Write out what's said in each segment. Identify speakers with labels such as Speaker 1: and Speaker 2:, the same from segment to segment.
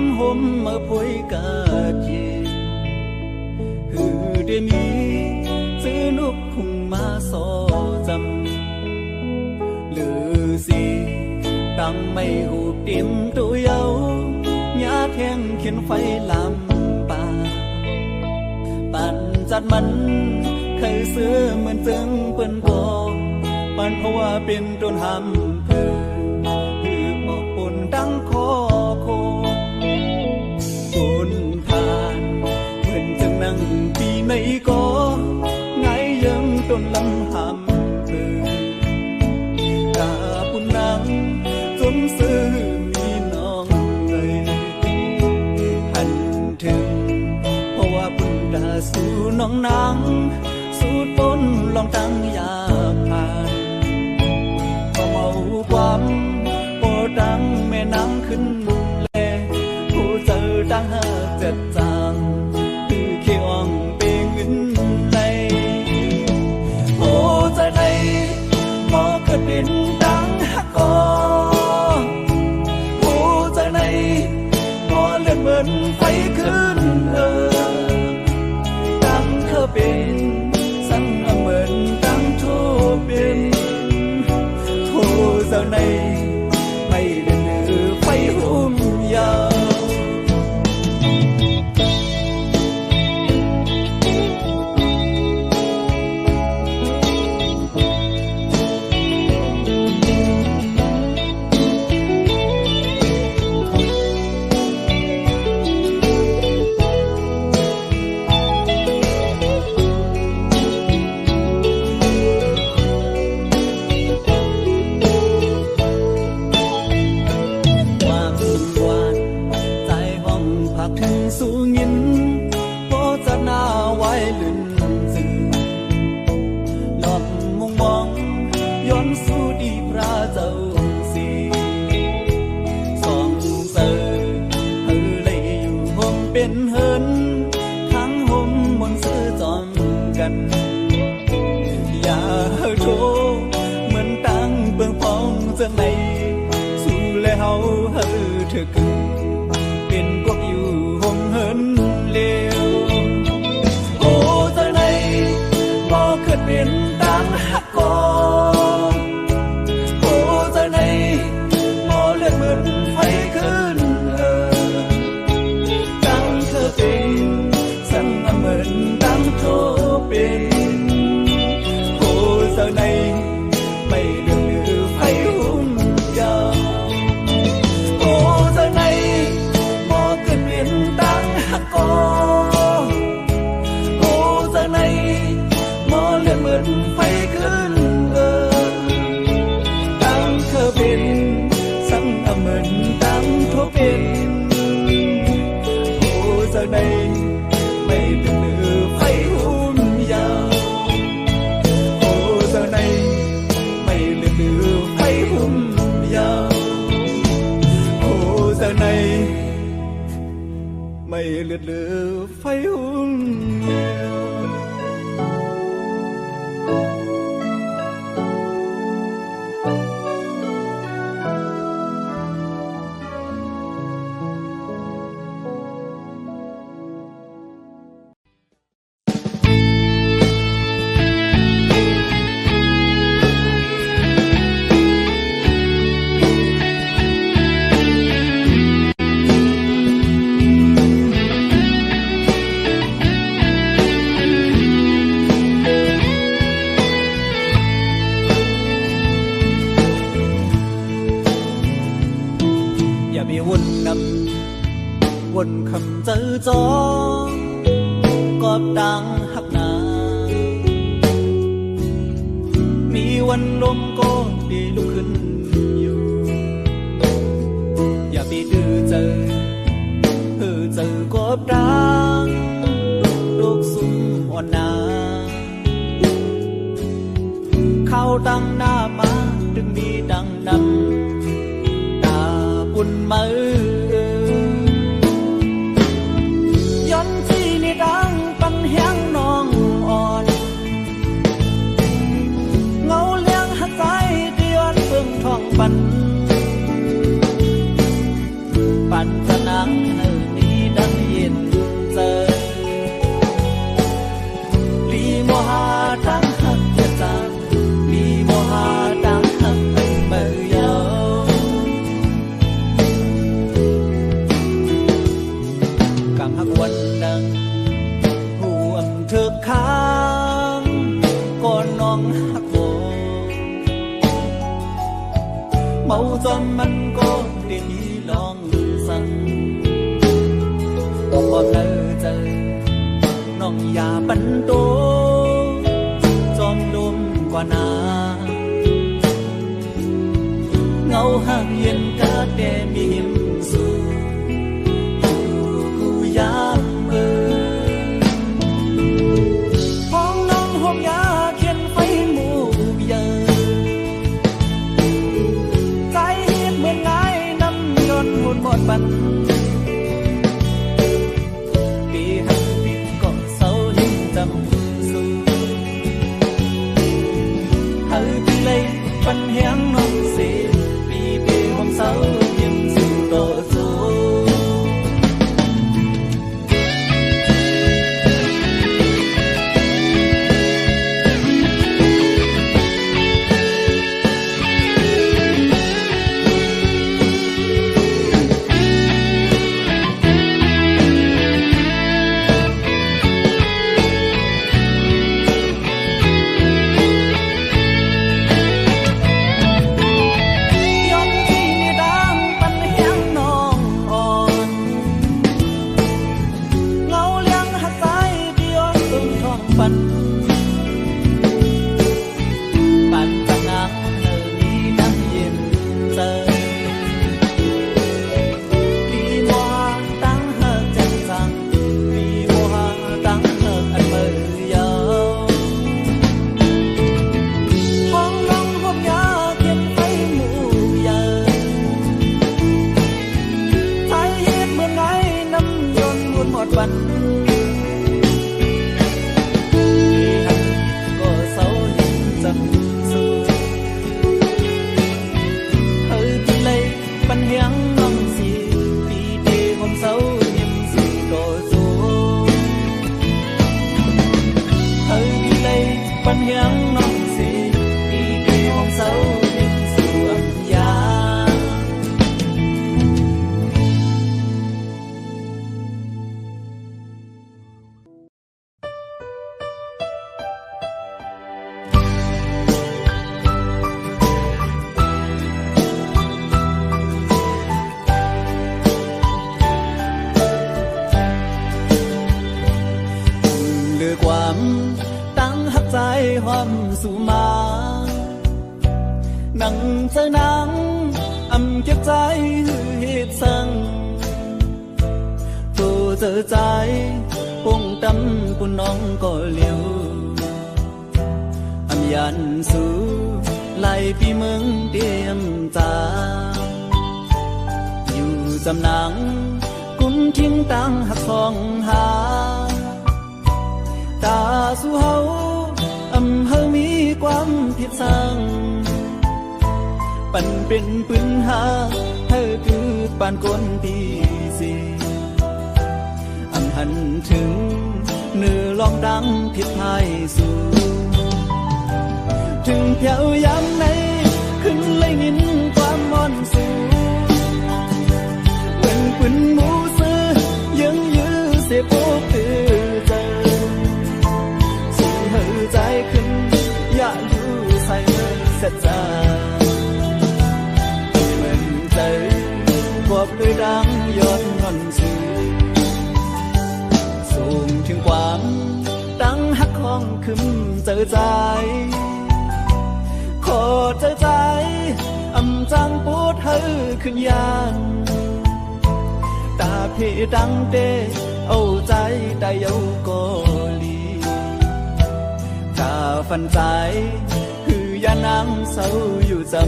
Speaker 1: ำห่มมาพุยกาจีหือได้มีซื้อนุกคุงมาสอจำหรือสิตั้งไม่หูเต็มตัวเยาญาแทงเขียนไฟลำป่าปั่นจัดมันเคยเสื้อเหมือนจึงเปิ้นกอปั่นเพราะว่าเป็นต้นหำเพื่อหือบอกปนดังคอโคปนทานเหมือนจึงนั่งปีในกอไงยังต้นลำหำเพื่อกาปุ่นนังจนซื้อมีน้องเลยหันถึงเพราะว่าปุ่นดาสู่น้องนางสูดปนลองตั้งยาผ่านพอเมาความโปดังแม่นางขึ้นแลผู้เจอดังหาเจ็ดจางคือเขียวงเปงเงินไหลโอ้ใจไหนหมอเกิดเป็นดังฮักกอโอ้ใจไหนหมอเลือดเหมือนไฟขึ้นดังเคยเป็นสั่งเหมือนดังโทเป็นโทเจ้าในไม่เดือดไฟหุ่มยาวถึงสู่ยินพอจะหน้าไว้ลื่นสื่อหลอบมุงมองย้อนสู่ดีพระเจ้าสีสองเสอเฮอเลยอยู่ห่มเป็นเฮินทั้งห่มบนซื้อจอมกันอย่าโทเหมือนตั้งเบื้องพองเจังในสู่แล้วเฮอเธอกึ่งเป็นพวกอยู่ห่มเหินเลวโอ้เจ้าไหนบ่เกิดเป็นดังฮักกอโอ้เจ้าไหนบ่เลือดเหมือนไฟขึ้นดังเธอเป็นสั่งเหมือนดังโทเป็นโอ้เจ้าไหนไม่เลือดไฟหุ่มยาวโอ้เจ้าไหนดังฮักกอโอ้เจ้าไหนหมอเลือดเหมือนไฟขึ้นดังเคยเป็นสั่งเหมือนดังโทเป็นโอ้เจ้าไหนไม่เป็นมือไฟหุ่มยาวโอ้เจ้าไหนไม่เลือดมือไฟหุ่มยาวโอ้เจ้าไหนไม่เลือดเลือไฟหุ่นเดียววนนำวนคำเจอจอกอบดังหักนามีวันลมก็ดีลุกขึ้นอยู่อย่าไปดื้อเจอเจอกอบดังลูกสุ่มอ่อนนาเข้าดังหน้ามาดึงมีดังนำตาปุ่นมือย้อนที่นี่ดังปันแหงน้องอ่อนเงาเลี้ยงหักใจเดือนเพิ่งท่องปันจะนัง กวันดังห่วงเธอค้างก่อนน้องหักโบเมาจนมันก็ได้มีลองสั่งพอเธอเจอน้องอย่าปันโตจอมลมกว่านาเงาห่างเย็นกะแต่มีหิมสูอยู่กูยามเบอห้องน้องห่มยาเขียนไฟหมู่เยอะใจเหมือนไงน้ำยนต์หุ่นหมดปันปีหักปีก็เศร้ายิ่งจำสูเธอที่เลยปันเฮียงน้องเสียเศร้ายิ่งสู่ต่อสู้ความสู่มานั่งเจอนังอำเก็บใจเหตุสั่งตัวเจอใจปงตำปุ่นน้องก็เลี้ยวอำยันสู่ไล่พี่เมืองเตรียมจาอยู่จำนังกุ้มทิ้งตังหักทองหาตาสู่เฮาเฮามีความผิดสั่งปันเป็นปืนหาเธอคือปานคนตีสีหันถึงเนื้อลองดังผิดพายสู่ถึงแถวยามในขึ้นเลยยินความมอนสู่เหมือนปืนหมูซื้อยังยื้อเสียพบตื่นเจอสู่เธอใจขึ้นอย่าอยู่ใส่เมื่อเสร็จจ้าเหมือนใจกวบด้วยดังยอดนอนสู่สูงถึงความตั้งหักของขึ้นเจอใจขอเจอใจอำจังปูดเธอขึ้นยานตาพี่ดังเดเอาใจได้เยาก็ลีกาฟันใจคือยานังเศร้าอยู่จำ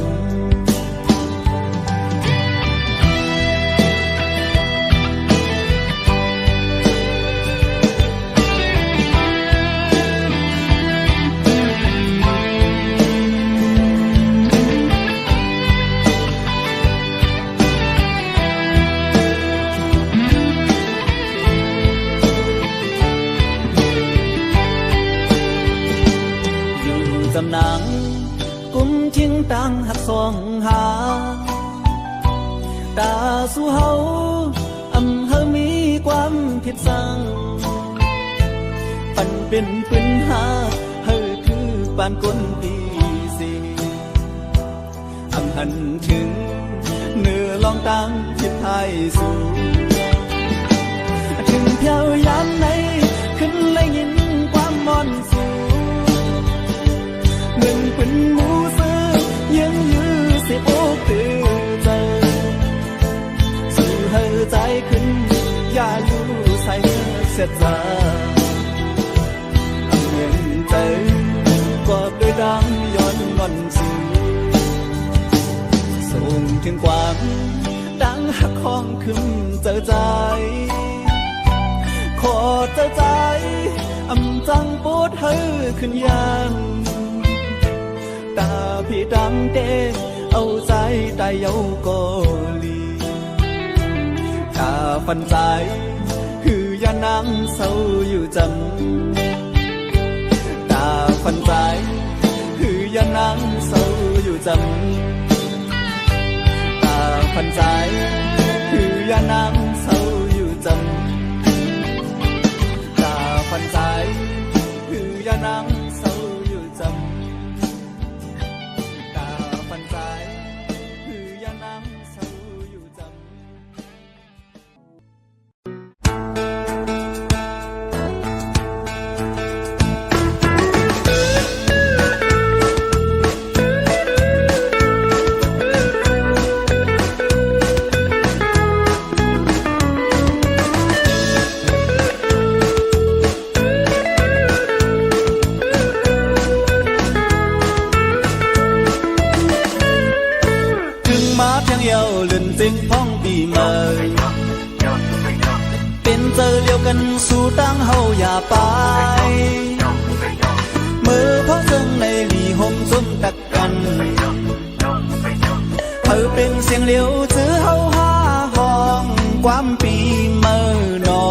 Speaker 1: จำนังกุ้มทิ้งตังหักสองหาตาสู่เฮาเฮามีความผิด สังปันเป็นพื้นหาเฮอคือปานก้นดีสิอำหันถึงเนื้อลองตังทิศไทยสู่ถึงเพียวยามไหนขึ้นเลยยินความมอนสู่เมืองเป็นหมูซื้อยังยื้อสิโอกตื่นใจสู่เฮอใจขึ้นอย่าอยู่ใส่เสียใจเมืองใจกอดด้วยดังย้อนวันสู่ส่งถึงความดังหักของขึ้นเจอใจขอเจอใจอำจังปวดเฮอขึ้นยันตาพี่ดำเดเอาใจตายเยาโกลีตาฟันใจคือยานังเศร้าอยู่จำตาฟันใจคือยานังเศร้าอยู่จำพันใจคือยานังเศร้าอยู่จำตาพันใจคือยานังเศร้าอยู่จำตาพันใจคือยานังเศร้าอยู่จำเป็นพ้องปีใหม่เป็นเจอเลียวกันสู่ตั้งเฮาอย่าไปมือพ้องซึ่งในหลีห่มซุ่มตักกันเฮาเป็นเสียงเลียวจื้อเฮาหาห้องความปีเมื่อนอ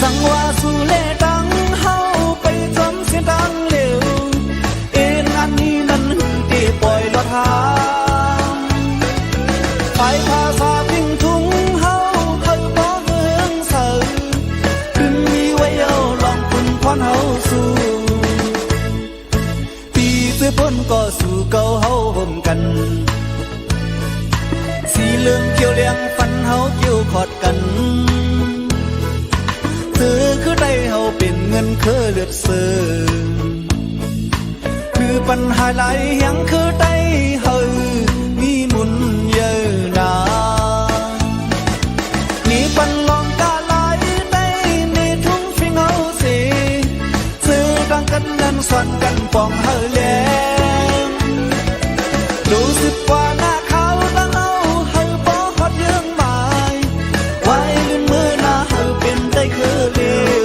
Speaker 1: สังว่าสู่เล่ดังเฮาไปจำเสียงดังเลียวเอ็นอันนี้นั้นตีปล่อยลอดหาไปภาษาพิงทุงเฮาเฮาบ่เมืองเสือขึ้นมีไว้เอาลองปุ่นพรเฮาสู่ปีซื้อพ้นก็สู่เก่าเฮาห่มกันสีเหลืองเขียวเลี้ยงฟันเฮาเกี่ยวขอดกันซื้อคือได้เฮาเป็นเงินคือเลือดเสือคือปัญหาหลายยังคือได้เฮามีมุนเยอะนามีปันลองกาลายได้ในทุ่งฟิงเฮาสิซื้อดังกันนั้นสอนกันปองเฮาแลงรู้สึกว่าหน้าเขาดังเฮาเฮาบ่ฮอดยังหมายไว้ลืมมือหน้าเฮาเป็นได้คือเร็ว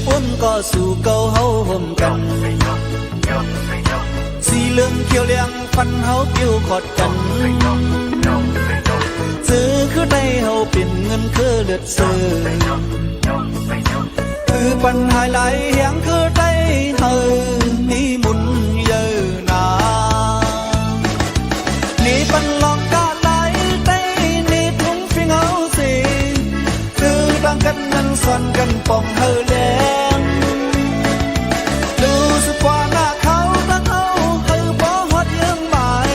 Speaker 1: พ้นก็สู่เก่าเฮาห่มกันสีเหลืองเขียวเลี้ยงฟันเฮาเกี่ยวขอดกันซื้อคือได้เฮาเป็นเงินคือเลือดเสือคือปัญหาหลายอย่างคือได้เฮามีมุนเยอะนานี่ปันลองกาหลายได้นี่ทุ่งฟิงเฮาสิคือดังกันนั้นสอนกันปองเฮาแลรู้สึกว่าหน้าเขาตั้งเฮาเฮาบ่ฮอดยังหมาย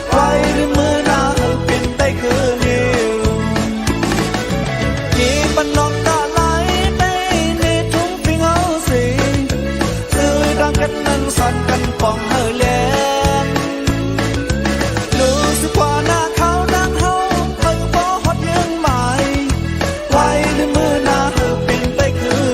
Speaker 1: ไว้ลืมมือหน้าเฮาเป็นได้คือเร็วนี่ปันนอกกาหลายได้ในทุ่งฟิงเฮาสิคือดังกันนั้นสอนกันปองเฮาแลรู้สึกว่าหน้าเขาตั้งเฮาเฮาบ่ฮอดยังหมายไว้ลืมมือหน้าเฮาเป็นได้คือ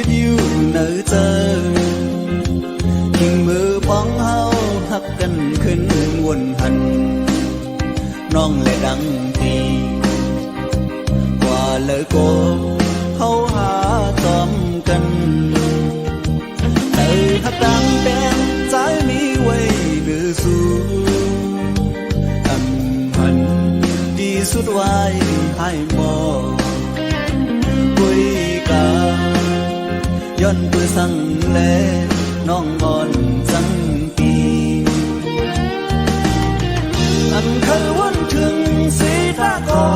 Speaker 1: คิดอยู่เนื้อเจอทิ้งมือพ้องเฮาหักกันขึ้นวนหันน้องและดังทีกว่าเลยโกเขาหาตอมกันเธอหักดังแดงใจมีไว้หรือสู้อันหันดีสุดไว้ให้หมอคุยกาย้อนเพื่อสั่งแลน้องอ่อนสังปีอันเคยวันถึงสีตาก็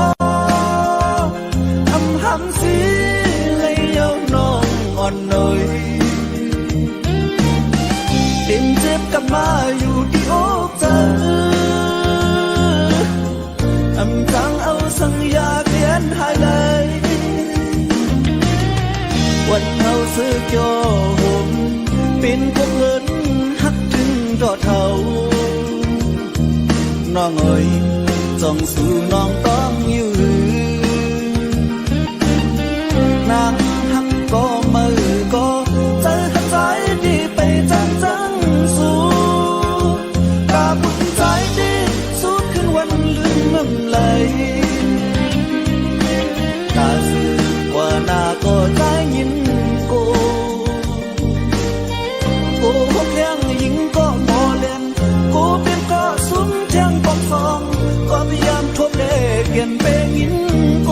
Speaker 1: ทำหำสีเลยเย้าน้องอ่อนหน่อยเต็มเจ็บกลับมาอยู่ที่อกเธออำจังเอาสัญญาเขียนให้เลยวันเฮาซื้อโจมเป็นพวกเงินหักถึงดอดเท่าน้องเอ๋ยจ้องสู่น้องต้องยืนนางหักก็มือก็เจอหักใจดีไปจังจังสู้ตาบุญใจดีสู้ขึ้นวันลืมน้ำไหลตาสื่อว่าหน้าก็ใจยินโกพกยังยิงก็มอเล่นกูเป็นก็สุนเทียงปอกฟองก็พยายามทบเด็กเปลี่ยนเป็นยินโก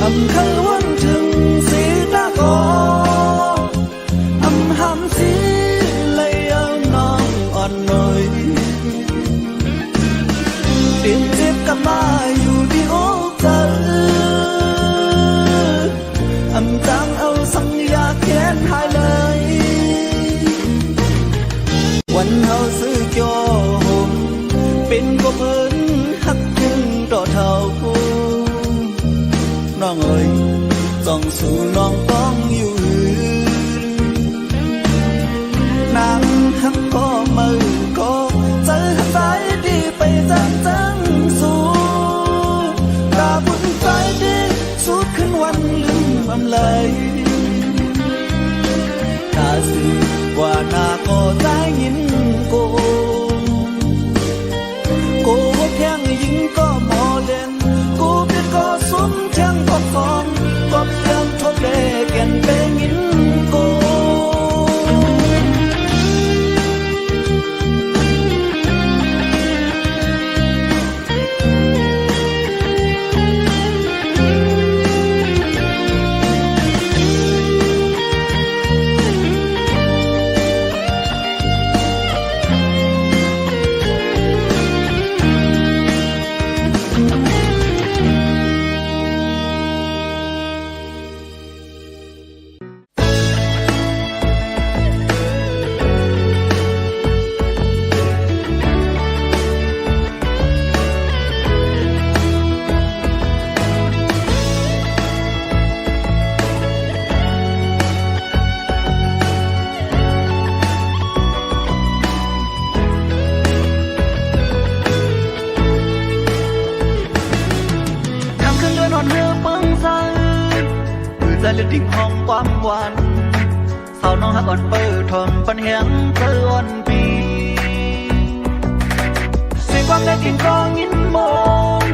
Speaker 1: อำเคยวันถึงสีตาก็อำหำสีเลยเอาน้องอ่อนหน่อยเปลี่ยนเจ็บกลับมาอยู่ที่อกเธออำจังเอาสัญญาเขียนให้เลยวันเฮาซื้อโจมเป็นพวกเพิ่นหักถึงดอดเท่าน้องเอ๋ยจ้องสู่น้องต้องอยู่นางหักก็มือก็เจอหักใจดีไปจังจังสู้ตาบุญใจดีสู้ขึ้นวันลืมอำเลยตาสื่อว่าหน้าก็ใจยินโกพกยังยิงก็หมอเล่นกูเป็นก็สุนเทียงปอกฟองก็พยายามทบเด็กเปลี่ยนเป็นยินโกลือดิ่งห้องความหวานสาวน้องหักอ่อนเปิดทองปันแหงเธออ่อนปีเสียงความได้กินกองยินมอง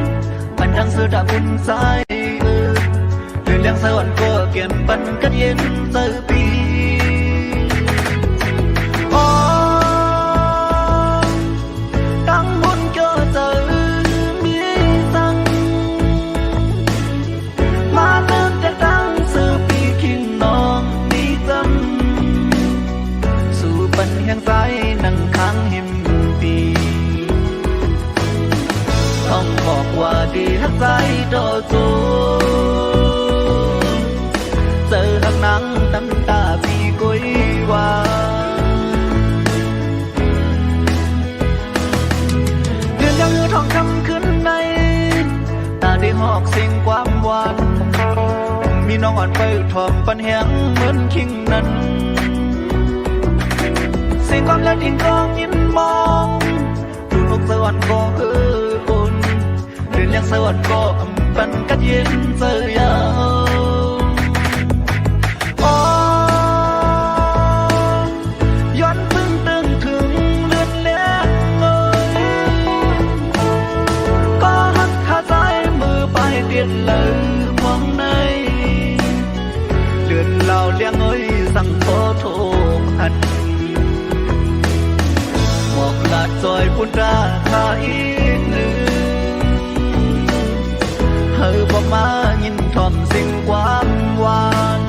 Speaker 1: มันดังเสือดาบุญใจเรื่องเลี้ยงเสืออ่อนก็เกี่ยมปันกันเย็นเสือปีตั้งบนเจอเจอมีสั่งมาเลิกแต่ตั้งเสือปีคิงน้องมีจำสู่ปันแห่งใจนั่งค้างหิมปีต้องบอกว่าดีหักใจโด โจเจอหักนังน้ำตาพี่กุยว่าเดือนยังทองคำขึ้นในตาได้หอกเสียงความหวานมีน้องอ่อนไปทอมปันแหงเหมือนคิงนั้นเสียงความและดินกองยินมองดูนกสวรรค์ก็อุ่นเดือนยังสวรรค์ก็ปันกัดเย็นเสียย้อนพึ่งตึงถึงเลือนเลี้ยงเลยก็หักขาใจมือไปเดียดเลยมองในเลือนเหล่าเลี้ยงเอ้ยสั่งขอโทษหันหมอกลาดจอยปุ่นราคาอีกหนึ่งเฮอบอกมายินทอมสิ่งความหวาน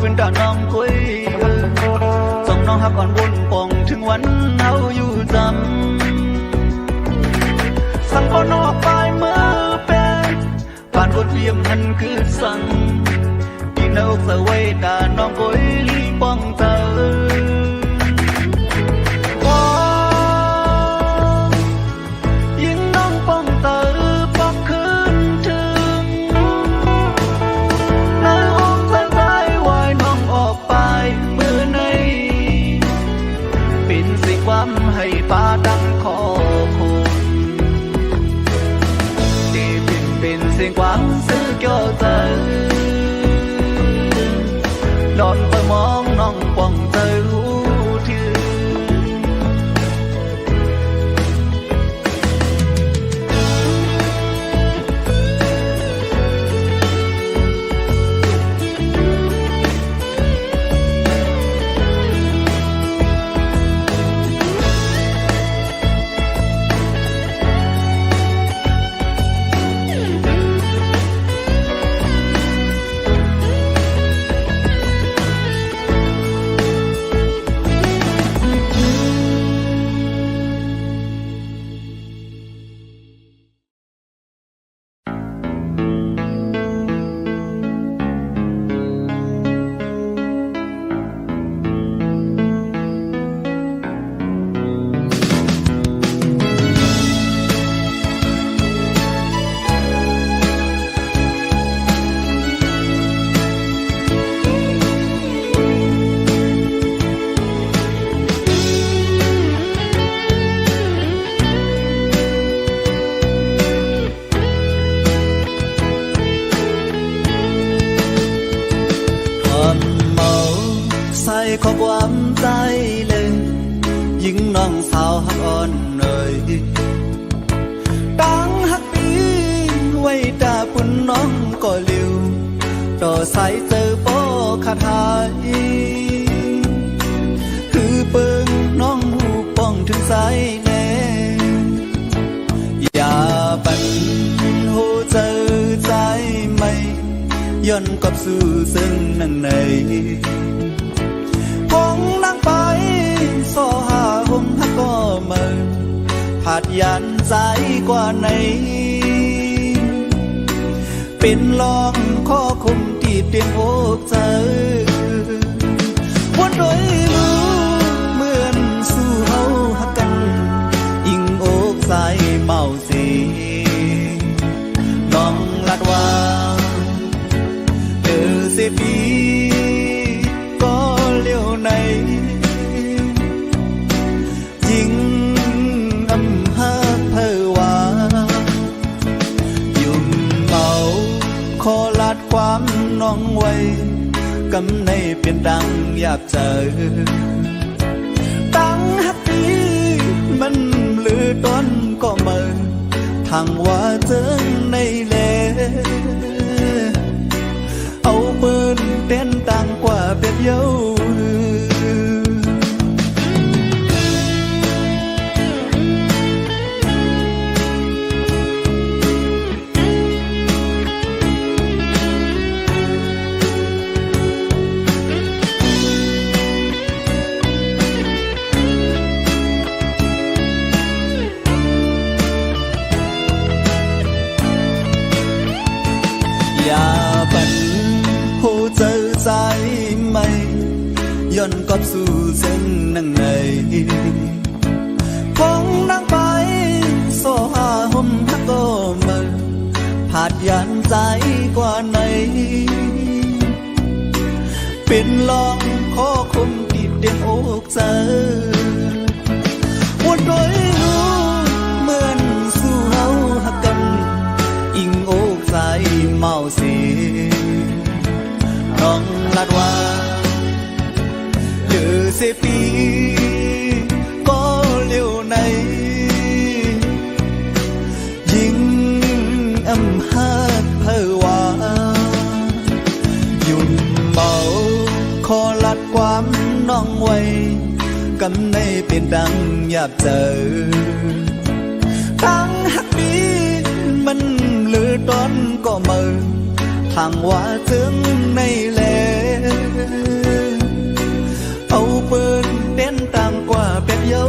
Speaker 1: เป็นตาน้องคุยส่งน้องหักอ่อนวนป่องถึงวันเอาอยู่จำสั่งพ่อนอกไปเมื่อเป็นผ่านบทเวียมหันคือสั่งที่นกสะไว้ตาน้องคุยลีป้องเธอยิ่งน้องป้องเธอป้องคืนถึงน้าอมใจใจวายน้องออกไปเมื่อในเป็นสิ่งความให้ฟ้าดังขอคุณที่เป็นสิ่งความซื้อเกี่ยวใจนอนไปมองน้องป้องเธอรู้ถึงขอความใจเลยยิ่งน้องสาวหักอ่อนเอ่ยตั้งหักปีไว้ตาปุ่นน้องก็เร็วต่อสายเจอโปขาดหายคือเปิงน้องหูป้องถึงสายแน่อย่าปันหูเจอใจไม่ย้อนกับสู่ซึ่งนั่งในคงนั่งไปโซหาห่มหักก็เมินผาดยันใจกว่าไหนเป็นลองข้อคุมที่เตียงอกเจอวนโดยมือเหมือนสู้เฮาหักกันอิงอกใจเมาสีน้องลัดว่าเจอเสียพีเลี้ยวในยิ่งอำหาเพอว่ายุ่มเมาขอลาดความน้องไว้กำในเปลี่ยนดังอยากเจอ ต้นก็เมินทางว่าเจิงในแลเอาปืนเต้นต่างกว่าเป็ดเย้าอย่าปันผู้เจอใจไม่ย้อนกอบสู่เส้นนั่งในคงนั่งไปโซหาห่มทักก็มาผาดยานใจกว่าไหนเป็นลองข้อคมติดเด็กอกเจอวนโดยรู้เหมือนสู่เฮาหักกันอิงอกใจเมาสีน้องลาดว่าเดือเสปีก็เลี้ยวในยิ่งอำหาดเพอว่าหยุ่นเบาขอลัดความน้องไว้กำในเป็นดังหยาบเจอทั้งหักปีมันหรือตอนก็เมินทางว่าถึงในแลเอาปืนเต้นต่างกว่าเป็ดเย้า